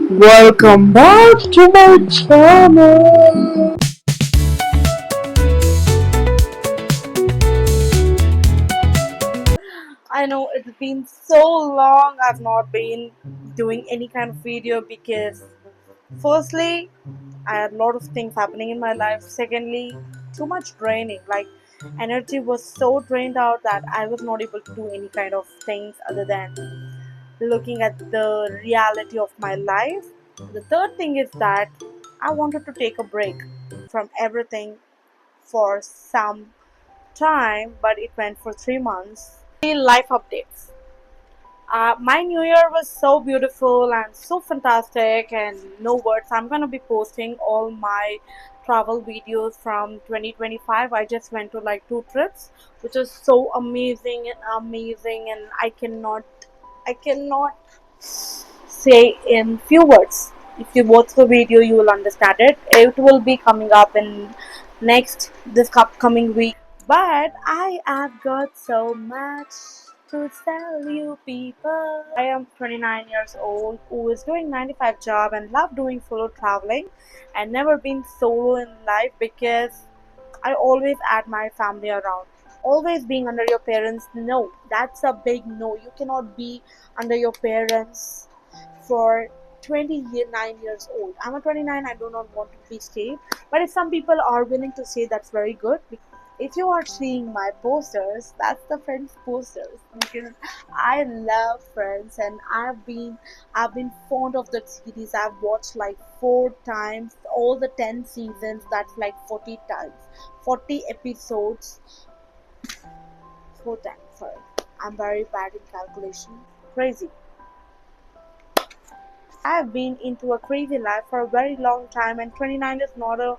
Welcome back to my channel. I know it's been so long I've not been doing any kind of video because firstly I had a lot of things happening in my life. Secondly, too much draining. Like energy was so drained out that I was not able to do any kind of things other than looking at the reality of my life. The third thing is that I wanted to take a break from everything for some time, but it went for 3 months. Life updates. My new year was so beautiful and so fantastic, and no words. I'm gonna be posting all my travel videos from 2025. I just went to like 2 trips, which is so amazing, and I cannot say in few words. If you watch the video, you will understand it. It will be coming up in this upcoming week. But I have got so much to tell you people. I am 29 years old who is doing 95 job and love doing solo traveling and never been solo in life because I always had my family around. Always being under your parents, no, that's a big no. You cannot be under your parents for 29 years old. I'm a 29, I do not want to be stayed. But if some people are willing to say, that's very good. If you are seeing my posters, that's the Friends posters because I love Friends and I've been fond of that series. I've watched like 4 times, all the 10 seasons. That's like 40 times, 40 episodes. 4 times. Sorry, I'm very bad in calculation. Crazy. I've been into a crazy life for a very long time, and 29 is not a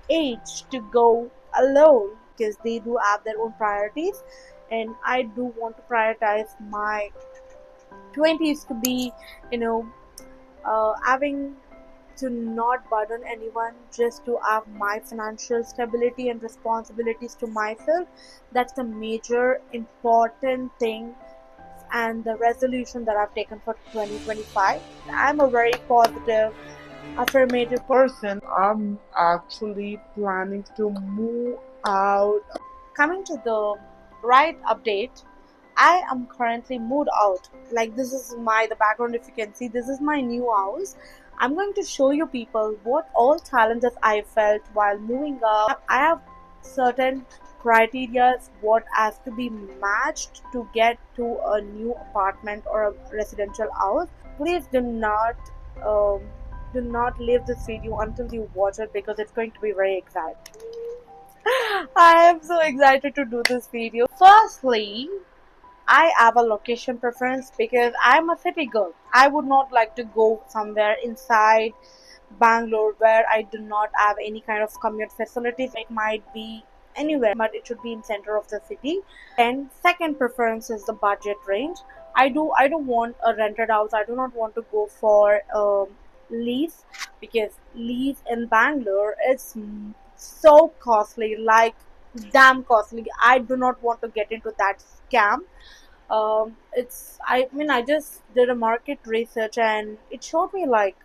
age to go alone because they do have their own priorities, and I do want to prioritize my 20s to be, you know, having to not burden anyone, just to have my financial stability and responsibilities to myself. That's the major important thing and the resolution that I've taken for 2025. I'm a very positive, affirmative person. I'm actually planning to move out. Coming to the right update, I am currently moved out. Like this is the background, if you can see, this is my new house. I'm going to show you people what all challenges I felt while moving up. I have certain criteria what has to be matched to get to a new apartment or a residential house. Please um, do not leave this video until you watch it because it's going to be very exciting. I am so excited to do this video. Firstly, I have a location preference because I'm a city girl. I would not like to go somewhere inside Bangalore where I do not have any kind of commute facilities. It might be anywhere, but it should be in center of the city. And second preference is the budget range. I don't want a rented house. I do not want to go for lease because lease in Bangalore is so costly, like damn costly. I do not want to get into that scam. I just did a market research and it showed me like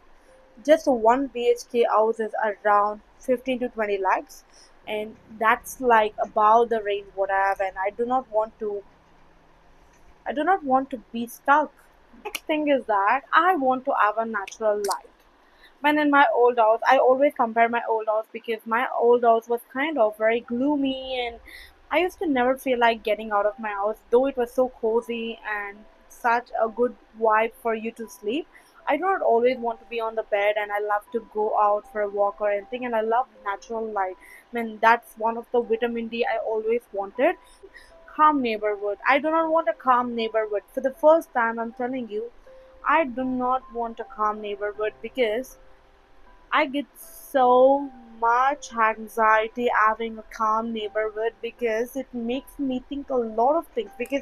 just a 1 BHK house is around 15 to 20 lakhs, and that's like about the range what I have, and I do not want to be stuck. Next thing is that I want to have a natural light. When in my old house, I always compare my old house because my old house was kind of very gloomy, and I used to never feel like getting out of my house, though it was so cozy and such a good vibe for you to sleep. I do not always want to be on the bed, and I love to go out for a walk or anything, and I love natural light. I mean, that's one of the vitamin D I always wanted. Calm neighborhood. I do not want a calm neighborhood. For the first time, I'm telling you, I do not want a calm neighborhood because I get so much anxiety having a calm neighborhood because it makes me think a lot of things because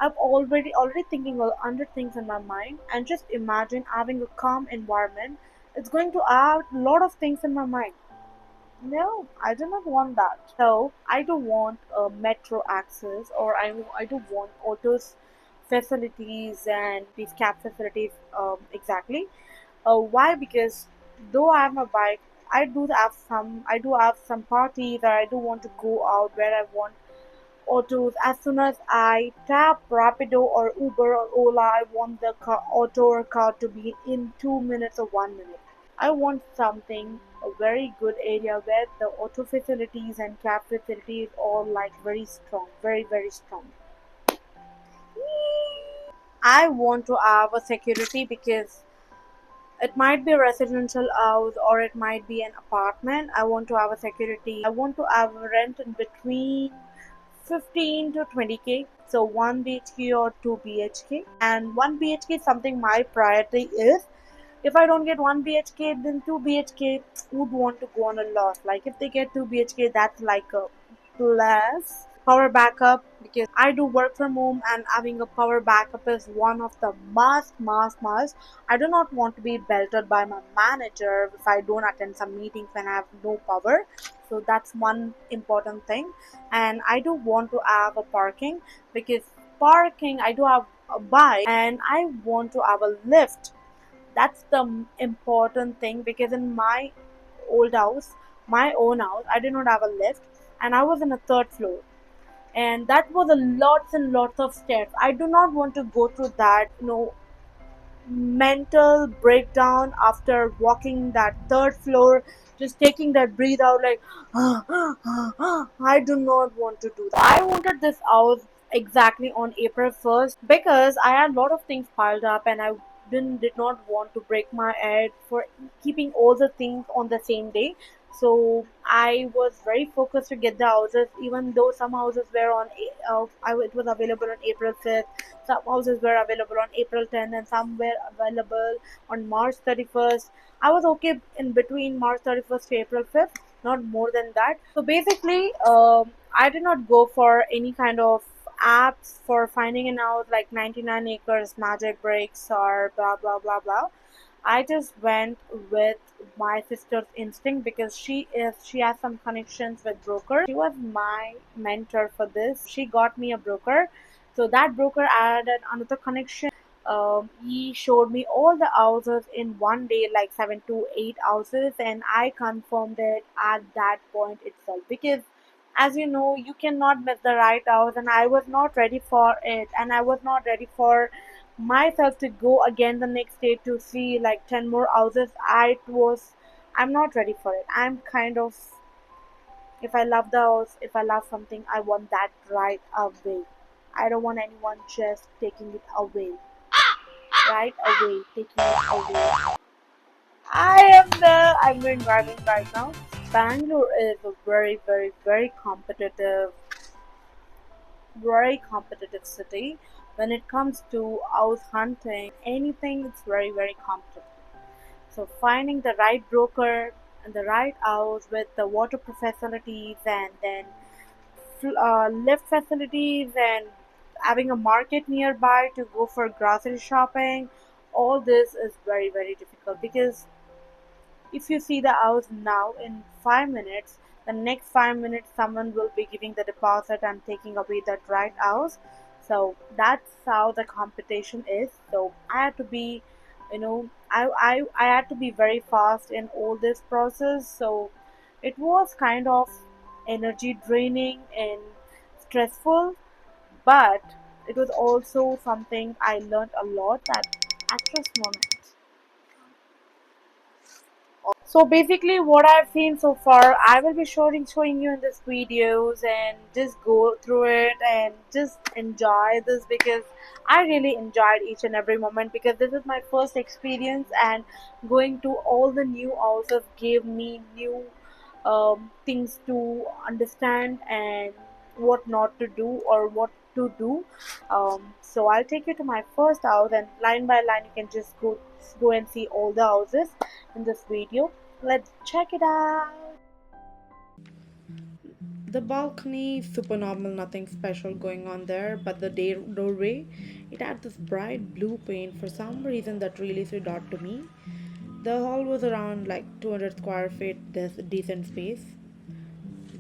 I'm already thinking of other things in my mind, and just imagine having a calm environment. It's going to add a lot of things in my mind. No, I do not want that. So I do want a metro access, or I do want autos facilities and these cab facilities exactly. Why? Because though I have a bike, I do have some parties that I do want to go out where I want autos. As soon as I tap Rapido or Uber or Ola, I want the auto or car to be in 2 minutes or 1 minute. I want something a very good area where the auto facilities and cab facilities all like very strong, very very strong. I want to have a security because it might be a residential house or it might be an apartment. I want to have a security. I want to have a rent in between 15 to 20k. So 1 BHK or 2 BHK. And 1 BHK is something my priority is. If I don't get 1 BHK, then 2 BHK would want to go on a lot. Like if they get 2 BHK, that's like a plus. Power backup, because I do work from home and having a power backup is one of the must. I do not want to be belted by my manager if I don't attend some meetings when I have no power. So that's one important thing. And I do want to have a parking, because parking, I do have a bike and I want to have a lift. That's the important thing, because in my old house, my own house, I did not have a lift and I was in a third floor, and that was a lots and lots of steps. I do not want to go through that, mental breakdown after walking that third floor, just taking that breathe out like I do not want to do that. I wanted this out exactly on April 1st because I had a lot of things piled up and I did not want to break my head for keeping all the things on the same day. So I was very focused to get the houses, even though some houses were it was available on April 5th. Some houses were available on April 10th and some were available on March 31st. I was okay in between March 31st to April 5th, not more than that. So basically, I did not go for any kind of apps for finding an out like 99 acres, magic breaks, or blah blah blah blah. I just went with my sister's instinct because she has some connections with brokers. She was my mentor for this. She got me a broker. So that broker added another connection. He showed me all the houses in one day, like 7 to 8 houses, and I confirmed it at that point itself because, as you know, you cannot miss the right house, and I was not ready for it, and I was not ready for myself to go again the next day to see like 10 more houses. I'm not ready for it. I'm kind of, if I love the house, if I love something, I want that right away. I don't want anyone just taking it away. Right away, taking it away. I'm doing driving right now. Bangalore is a very competitive city. When it comes to house hunting, anything, it's very competitive. So finding the right broker and the right house with the waterproof facilities, and then lift facilities, and having a market nearby to go for grocery shopping, all this is very difficult because if you see the house now in 5 minutes, the next 5 minutes someone will be giving the deposit and taking away that right house. So that's how the competition is. So I had to be, I had to be very fast in all this process. So it was kind of energy draining and stressful, but it was also something I learned a lot at this moment. So basically, what I've seen so far, I will be showing you in this videos, and just go through it and just enjoy this because I really enjoyed each and every moment, because this is my first experience, and going to all the new houses gave me new things to understand and what not to do or what to do. So I'll take you to my first house, and line by line you can just go and see all the houses in this video. Let's check it out. The balcony, super normal, nothing special going on there, but the doorway, it had this bright blue paint for some reason that really stood out to me. The hall was around like 200 square feet, this decent space.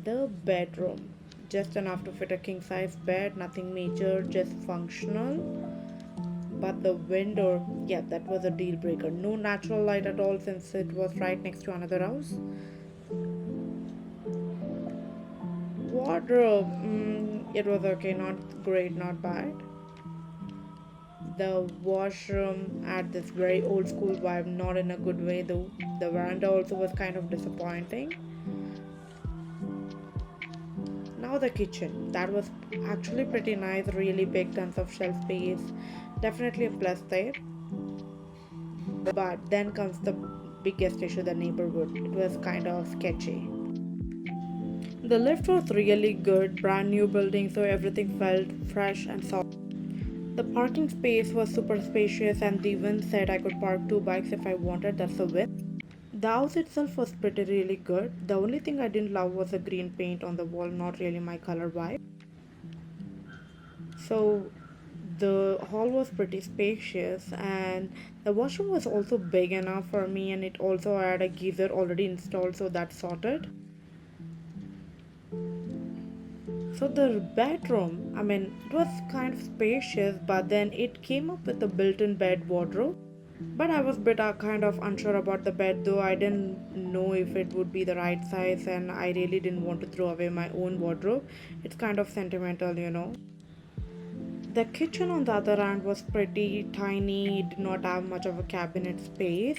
The bedroom, just enough to fit a king size bed, nothing major, just functional. But the window, yeah, that was a deal breaker. No natural light at all since it was right next to another house. Wardrobe, it was okay, not great, not bad. The washroom had this very old school vibe, not in a good way though. The veranda also was kind of disappointing. Now the kitchen, that was actually pretty nice, really big, tons of shelf space. Definitely a plus there. But then comes the biggest issue, the neighborhood. It was kind of sketchy. The lift was really good, brand new building, so everything felt fresh and solid. The parking space was super spacious, and the even said I could park two bikes if I wanted. That's the width. The house itself was pretty really good. The only thing I didn't love was the green paint on the wall, not really my color vibe. So the hall was pretty spacious, and the washroom was also big enough for me, and it also had a geyser already installed, so that's sorted. So the bedroom, I mean, it was kind of spacious, but then it came up with a built-in bed wardrobe. But I was a bit kind of unsure about the bed, though I didn't know if it would be the right size, and I really didn't want to throw away my own wardrobe. It's kind of sentimental. The kitchen, on the other hand, was pretty tiny. It did not have much of a cabinet space,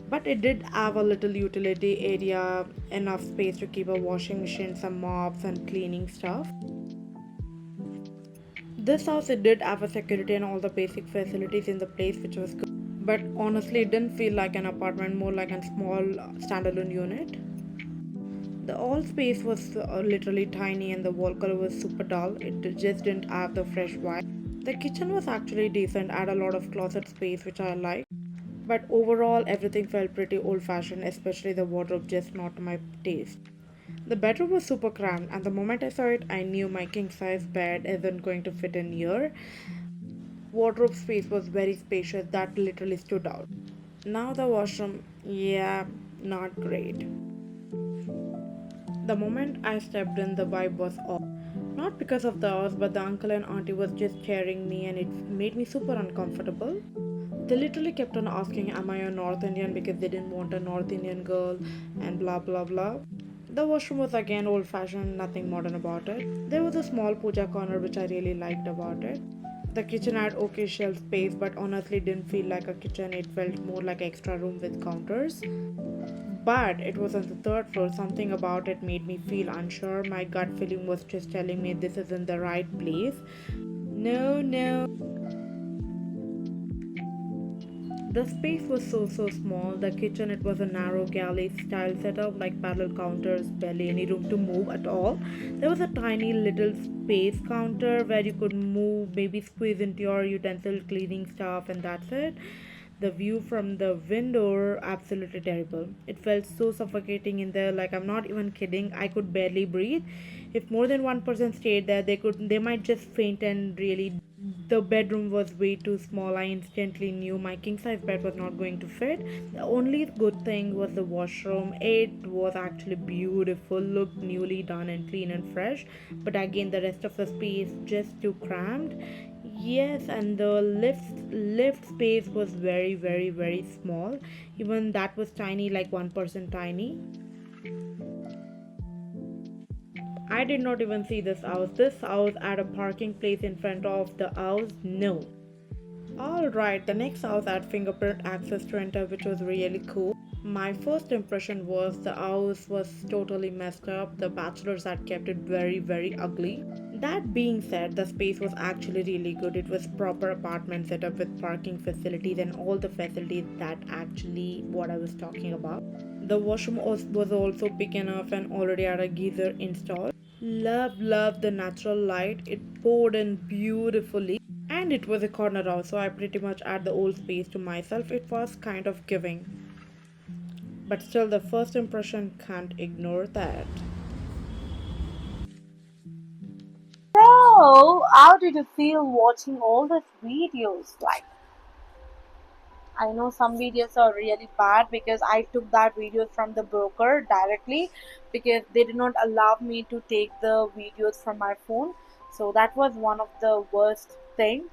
but it did have a little utility area, enough space to keep a washing machine, some mops, and cleaning stuff. This house, it did have a security and all the basic facilities in the place, which was good. But honestly, it didn't feel like an apartment, more like a small standalone unit. The all space was literally tiny, and the wall color was super dull. It just didn't have the fresh vibe. The kitchen was actually decent, had a lot of closet space, which I liked. But overall, everything felt pretty old fashioned, especially the wardrobe, just not my taste. The bedroom was super cramped, and the moment I saw it, I knew my king size bed isn't going to fit in here. Wardrobe space was very spacious, that literally stood out. Now the washroom, yeah, not great. The moment I stepped in, the vibe was off. Not because of the house, but the uncle and auntie was just staring me, and it made me super uncomfortable. They literally kept on asking, am I a North Indian, because they didn't want a North Indian girl, and blah blah blah. The washroom was again old fashioned, nothing modern about it. There was a small puja corner which I really liked about it. The kitchen had okay shelf space, but honestly didn't feel like a kitchen, it felt more like an extra room with counters. But it was on the third floor, something about it made me feel unsure. My gut feeling was just telling me this isn't the right place. No, no. The space was so small. The kitchen, it was a narrow galley style setup, like parallel counters, barely any room to move at all. There was a tiny little space counter where you could move, maybe squeeze into your utensil cleaning stuff, and that's it. The view from the window, absolutely terrible. It felt so suffocating in there, like I'm not even kidding. I could barely breathe. If more than one person stayed there, they might just faint, and really the bedroom was way too small. I instantly knew my king size bed was not going to fit. The only good thing was the washroom. It was actually beautiful, looked newly done and clean and fresh. But again, the rest of the space just too cramped. Yes, and the lift space was very small. Even that was tiny, like 1% tiny. I did not even see this house. This house had a parking place in front of the house. No. Alright, the next house had fingerprint access to enter, which was really cool. My first impression was the house was totally messed up. The bachelors had kept it very ugly. That being said, the space was actually really good. It was proper apartment setup with parking facilities and all the facilities that actually what I was talking about. The washroom was also big enough and already had a geyser installed. Love the natural light. It poured in beautifully. And it was a corner house, so I pretty much had the whole space to myself. It was kind of giving. But still, the first impression can't ignore that. Bro, how did you feel watching all these videos? Like, I know some videos are really bad because I took that videos from the broker directly because they did not allow me to take the videos from my phone. So that was one of the worst thing.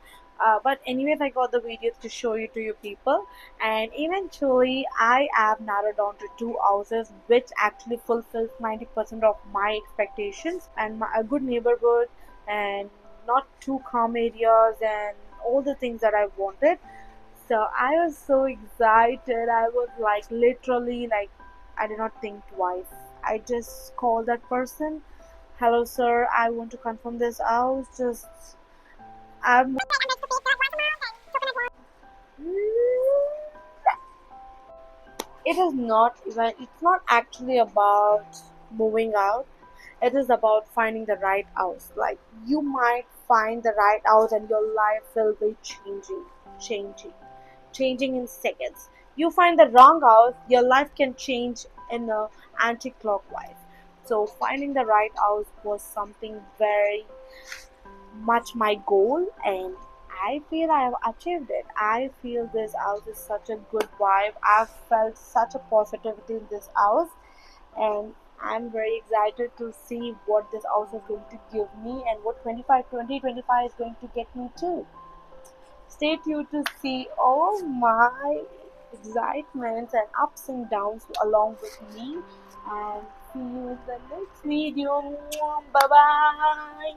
But anyways, I got the videos to show you to you people, and eventually I have narrowed down to two houses which actually fulfills 90% of my expectations and a good neighborhood and not too calm areas and all the things that I wanted. So I was so excited. I was like literally like I did not think twice. I just called that person. Hello, sir. I want to confirm this house. Just I'm it is not even it's not actually about moving out. It is about finding the right house. Like you might find the right house and your life will be changing changing in seconds. You find the wrong house, your life can change in a anti-clockwise. So finding the right house was something very much my goal, and I feel I have achieved it. I feel this house is such a good vibe. I've felt such a positivity in this house, and I'm very excited to see what this house is going to give me and what 2025 is going to get me too. Stay tuned to see all my excitements and ups and downs along with me, and see you in the next video. Bye bye.